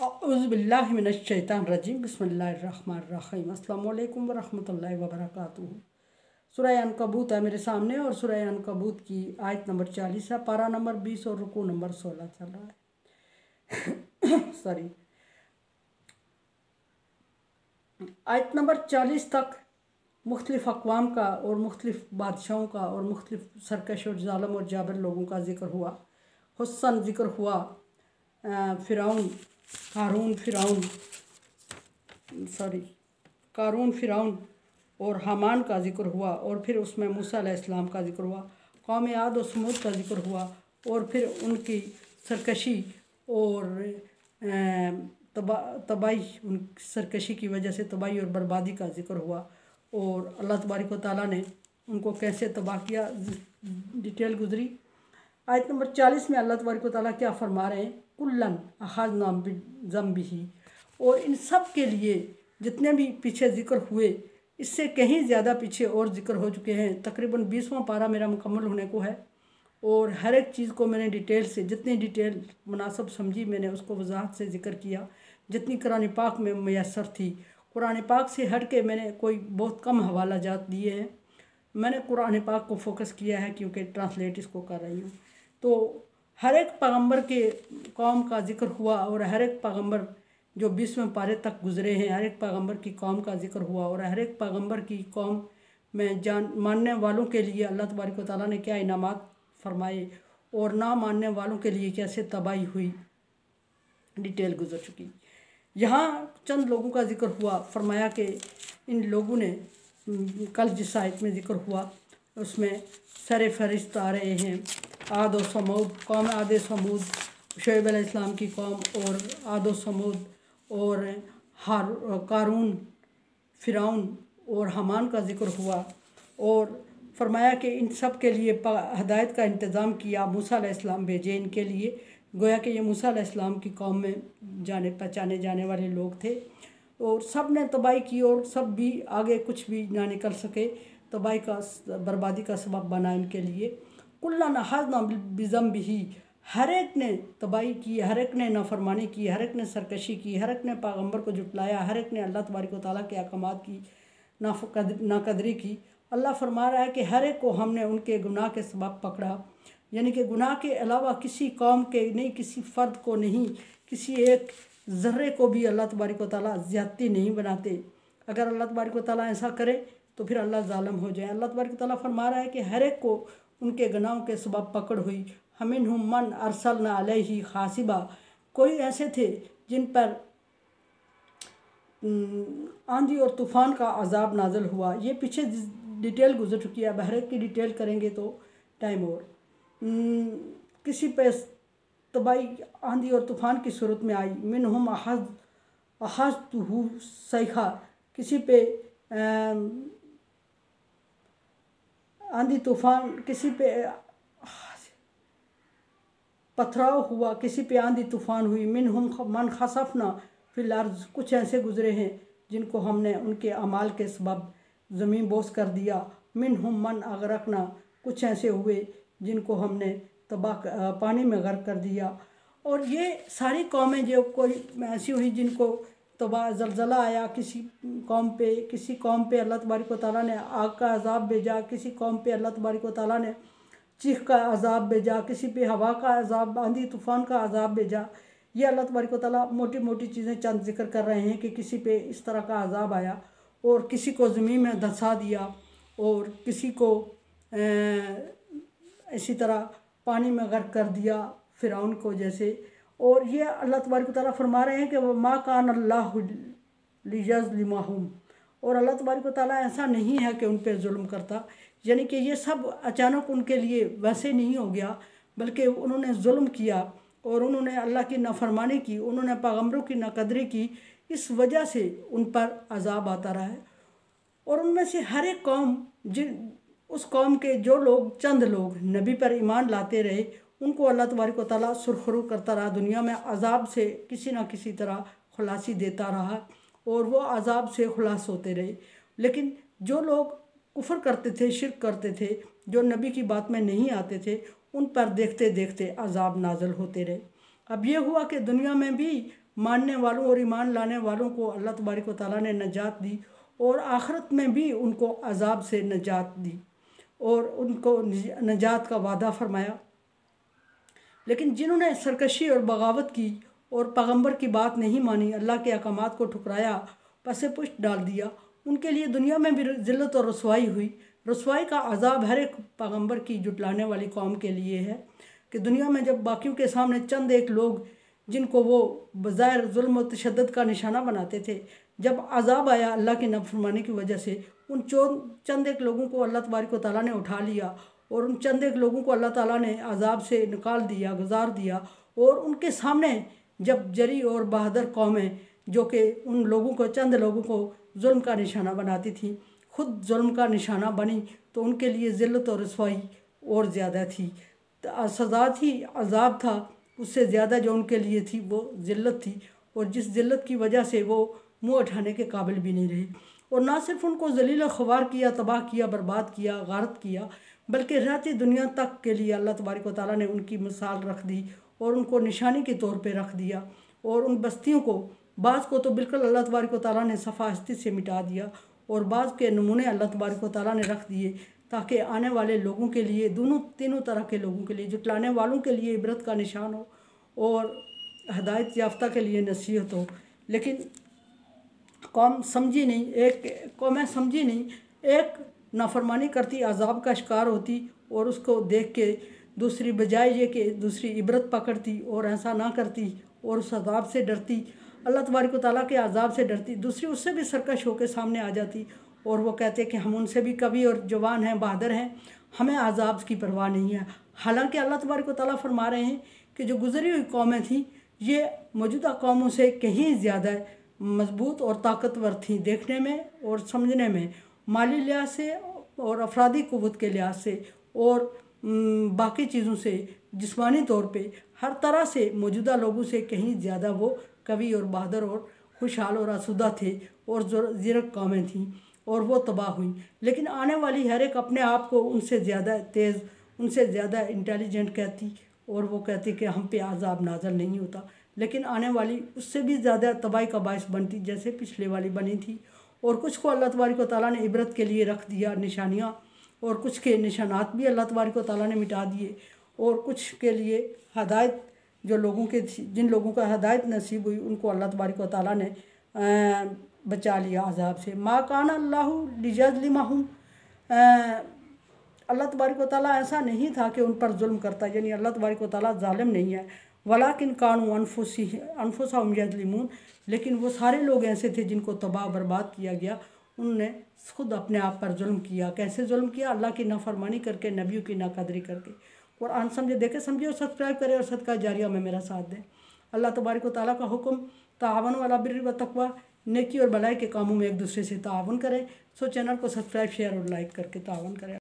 औज़ुबिल्लाहि मिनश्शैतानिर्रजीम बिस्मिल्लाहिर्रहमानिर्रहीम अस्सलामु अलैकुम वरहमतुल्लाहि वबरकातुहू। सूरह अनकबूत है मेरे सामने और सूरह अनकबूत की आयत नंबर 40 है, पारा नंबर 20 और रुकू नंबर 16 चल रहा है। सॉरी, आयत नंबर 40 तक मुख्तलिफ़ अक़वाम का और मुख्तलिफ़ बादशाहों का और मुख्तलिफ़ सरकश और ज़ालिम और जाबिर लोगों का ज़िक्र हुआ। हुस्सन ज़िक्र हुआ कारून फ़िरौन और हामान का ज़िक्र हुआ, और फिर उसमें मूसा अलैहिस्सलाम का ज़िक्र हुआ। कौम आद और समूद का ज़िक्र हुआ, और फिर उनकी सरकशी और तबाही, उन सरकशी की वजह से तबाही और बर्बादी का ज़िक्र हुआ, और अल्लाह तबारक व तआला ने उनको कैसे तबाह किया डिटेल गुजरी। आयत नंबर 40 में अल्लाह तबारक व तआला क्या फरमा रहे हैं, कुल्लन अख़ज़ना बिज़ंबिही, और इन सब के लिए जितने भी पीछे ज़िक्र हुए इससे कहीं ज़्यादा पीछे और ज़िक्र हो चुके हैं। तकरीबन 20वां पारा मेरा मुकम्मल होने को है, और हर एक चीज़ को मैंने डिटेल से, जितनी डिटेल मुनासिब समझी मैंने उसको वजाहत से ज़िक्र किया, जितनी कुरान पाक में मैसर थी। कुरान पाक से हट के मैंने कोई बहुत कम हवाला जात दिए हैं। मैंने कुरान पाक को फोकस किया है क्योंकि ट्रांसलेट इसको कर रही हूँ। तो हर एक पैगम्बर के कौम का ज़िक्र हुआ, और हर एक पैगम्बर जो 20वें पारे तक गुज़रे हैं, हर एक पैगम्बर की कौम का ज़िक्र हुआ, और हर एक पैगम्बर की कौम में मानने वालों के लिए अल्लाह तबारक व तआला ने क्या इनामात फरमाए, और ना मानने वालों के लिए कैसे तबाही हुई, डिटेल गुजर चुकी। यहाँ चंद लोगों का ज़िक्र हुआ, फरमाया कि इन लोगों ने कल जिस आयत में ज़िक्र हुआ उसमें सर फहरिस्त आ रहे हैं आद और समूद, कौम आद समूद, शुएब अलैहिस्सलाम की कौम, और आद और समूद, और कारून, फ़िरौन और हामान का ज़िक्र हुआ, और फरमाया कि इन सब के लिए हदायत का इंतज़ाम किया, मूसा अलैहिस्सलाम भेजे इनके लिए। गोया कि ये मूसा अलैहिस्सलाम की कौम में जाने पहचाने जाने वाले लोग थे, और सब ने तबाही की, और सब भी आगे कुछ भी ना निकल सके, तबाही का बर्बादी का सबब बना इनके लिए। कुल्लन अख़ज़ना बिज़ंबिही, हर एक ने तबाही की, हर एक ने नाफरमानी की, हर एक ने सरकशी की, हर एक ने पैगम्बर को जुटलाया, हर एक ने अल्लाह तबारक व तआला के अहकामात की नाकदरी की। अल्लाह फरमा रहा है कि हर एक को हमने उनके गुनाह के सबब पकड़ा, यानी कि गुनाह के अलावा किसी कौम के नहीं, किसी फ़र्द को नहीं, किसी एक ज़र्रे को भी अल्लाह तबारक व तआला ज़्यादती नहीं बनाते। अगर अल्लाह तबारक व तआला ऐसा करे तो फिर अल्लाह ज़ालिम हो जाए। अल्लाह तबारक व तआला फरमा रहा है कि हर एक को उनके गुनाहों के सबब पकड़ हुई। हमिनहुम मन अरसलना अलैहि हासिबा, कोई ऐसे थे जिन पर आंधी और तूफ़ान का अजाब नाज़िल हुआ। ये पीछे डिटेल गुजर चुकी है, अब हर एक की डिटेल करेंगे तो टाइम और किसी पे तबाही आंधी और तूफ़ान की सूरत में आई। मिनहुम अख़ज़तहु सैखा, किसी पे आंधी तूफ़ान, किसी पे पथराव हुआ, किसी पे आंधी तूफ़ान हुई। मिनहुम मन खसफ़ना फिल अर्ज़, कुछ ऐसे गुज़रे हैं जिनको हमने उनके अमाल के सबब ज़मीन बोस कर दिया। मिनहुम मन अगरकना, कुछ ऐसे हुए जिनको हमने तबाह पानी में गर्क कर दिया। और ये सारी कौमें जो कोई ऐसी हुई जिनको तबाह ज़लज़ला आया, किसी कौम पे अल्लाह तबारक व तआला ने आग का अज़ाब भेजा, किसी कौम पे अल्लाह तबारक व तआला ने चीख का अज़ाब भेजा, किसी पे हवा का अज़ाब, आंधी तूफ़ान का अज़ाब भेजा। ये अल्लाह तबारक व तआला मोटी मोटी चीज़ें चंद ज़िक्र कर रहे हैं कि किसी पे इस तरह का अज़ाब आया, और किसी को ज़मीन में धंसा दिया, और किसी को इसी तरह पानी में गर्क कर दिया, फ़िरौन को जैसे। और ये अल्लाह तबारक व तआला फरमा रहे हैं कि मा कान अल्लाहु लियज़लिमहुम, और अल्लाह तबारक व तआला ऐसा नहीं है कि उन पर जुल्म करता, यानी कि ये सब अचानक उनके लिए वैसे नहीं हो गया, बल्कि उन्होंने जुल्म किया और उन्होंने अल्लाह की नाफरमानी की, उन्होंने पैगम्बरों की नाकदरी की, इस वजह से उन पर अज़ाब आता रहा है। और उनमें से हर एक कौम, उस कौम के जो लोग, चंद लोग नबी पर ईमान लाते रहे, उनको अल्लाह तबारक व तआला सुरखरू करता रहा, दुनिया में अज़ाब से किसी न किसी तरह खुलासी देता रहा, और वो अज़ाब से खुलास होते रहे। लेकिन जो लोग कुफ्र करते थे, शिर्क करते थे, जो नबी की बात में नहीं आते थे, उन पर देखते देखते अज़ाब नाज़िल होते रहे। अब ये हुआ कि दुनिया में भी मानने वालों और ईमान लाने वालों को अल्लाह तबारक व तआला ने नजात दी और आखिरत में भी उनको अजाब से नजात दी और उनको नजात का वादा फरमाया। लेकिन जिन्होंने सरकशी और बगावत की और पैगंबर की बात नहीं मानी, अल्लाह के अहकामात को ठुकराया, पसे पुष्ट डाल दिया, उनके लिए दुनिया में भी ज़िल्लत और रसवाई हुई। रसवाई का अजाब हर एक पैगंबर की जुटलाने वाली कौम के लिए है कि दुनिया में जब बाकियों के सामने चंद एक लोग जिनको वो बज़ाहिर जुल्म और तशद्दुद का निशाना बनाते थे, जब अजाब आया अल्लाह की नाफरमानी की वजह से, उन चंद एक लोगों को अल्लाह तबारक व तआला ने उठा लिया और उन चंद एक लोगों को अल्लाह ताला ने अजाब से निकाल दिया, गुजार दिया। और उनके सामने जब जरी और बहादुर कौमें जो कि उन लोगों को, चंद लोगों को जुल्म का निशाना बनाती थी, खुद जुल्म का निशाना बनी, तो उनके लिए ज़िल्लत और रसवाई और ज़्यादा थी। सज़ा थी, अजाब था, उससे ज़्यादा जो उनके लिए थी वो ज़िल्लत थी, और जिस ज़िल्लत की वजह से वो मुँह उठाने के काबिल भी नहीं रहे। और ना सिर्फ उनको ज़लील ख़वार किया, तबाह किया, बर्बाद किया, गारत किया, बल्कि रहती दुनिया तक के लिए अल्लाह तबारक व तआला ने उनकी मिसाल रख दी और उनको निशानी के तौर पे रख दिया। और उन बस्तियों को, बाज़ को तो बिल्कुल अल्लाह तबारक व तआला ने सफ़ा हस्ती से मिटा दिया और बाज़ के नमूने अल्लाह तबारक व तआला ने रख दिए ताकि आने वाले लोगों के लिए, तीनों तरह के लोगों के लिए, जुटलाने वालों के लिए इबरत का निशान हो और हदायत याफ्ता के लिए नसीहत हो। लेकिन कौम समझी नहीं, एक कौमें समझी नहीं, एक नाफरमानी करती, अजाब का शिकार होती और उसको देख के दूसरी बजाय ये कि दूसरी इबरत पकड़ती और ऐसा ना करती और उस अजाब से डरती, अल्लाह तबारक व तआला के अजाब से डरती, दूसरी उससे भी सरकश होकर सामने आ जाती और वो कहते कि हम उनसे भी कवि और जवान हैं, बहादुर हैं, हमें अजाब की परवाह नहीं है। हालांकि अल्लाह तबारक व तआला फरमा रहे हैं कि जो गुजरी हुई कौमें थीं ये मौजूदा कौमों से कहीं ज़्यादा मजबूत और ताकतवर थीं, देखने में और समझने में, माली लिहाज से और अफरादी क़ुव्वत के लिहाज से और बाकी चीज़ों से, जिस्मानी तौर पे हर तरह से मौजूदा लोगों से कहीं ज़्यादा वो कवि और बहादुर और खुशहाल और आसूदा थे और ज़ीरक कौमें थीं और वो तबाह हुई। लेकिन आने वाली हर एक अपने आप को उनसे ज़्यादा तेज़, उनसे ज़्यादा इंटेलिजेंट कहती और वो कहती कि हम पे अज़ाब नाज़िल नहीं होता, लेकिन आने वाली उससे भी ज़्यादा तबाही का बायस बनती जैसे पिछले वाली बनी थी। और कुछ को अल्लाह तबारक व तआला ने इबरत के लिए रख दिया निशानियाँ, और कुछ के निशानात भी अल्लाह तबारक व तआला ने मिटा दिए, और कुछ के लिए हदायत जो लोगों के, जिन लोगों का हदायत नसीब हुई उनको अल्लाह तबारक व तआला ने बचा लिया अजाब से। मा कान अल्लाहु लियज़लिमहुम, अल्लाह तबारक व तआला ऐसा नहीं था कि उन पर जुल्म करता, यानी अल्लाह तबारक व तआला ज़ालिम नहीं है। वलाकिन कानू अनफुसहुम यज़लिमून, लेकिन वो सारे लोग ऐसे थे जिनको तबाह बर्बाद किया गया, उनने खुद अपने आप पर जुल्म किया। कैसे जुल्म किया? अल्लाह की नाफरमानी करके, नबियों की नाकदरी करके। कुरान समझे, देखे, समझिए और सब्सक्राइब करें और सदका जारिया में मेरा साथ दें। अल्लाह तबारक व तआला का हुक्म, ताअवनु अला बिर्रि व तक़वा, नेकी और भलाई के कामों में एक दूसरे से ताअवुन करें। सो चैनल को सब्सक्राइब, शेयर और लाइक करके ताअवुन करें।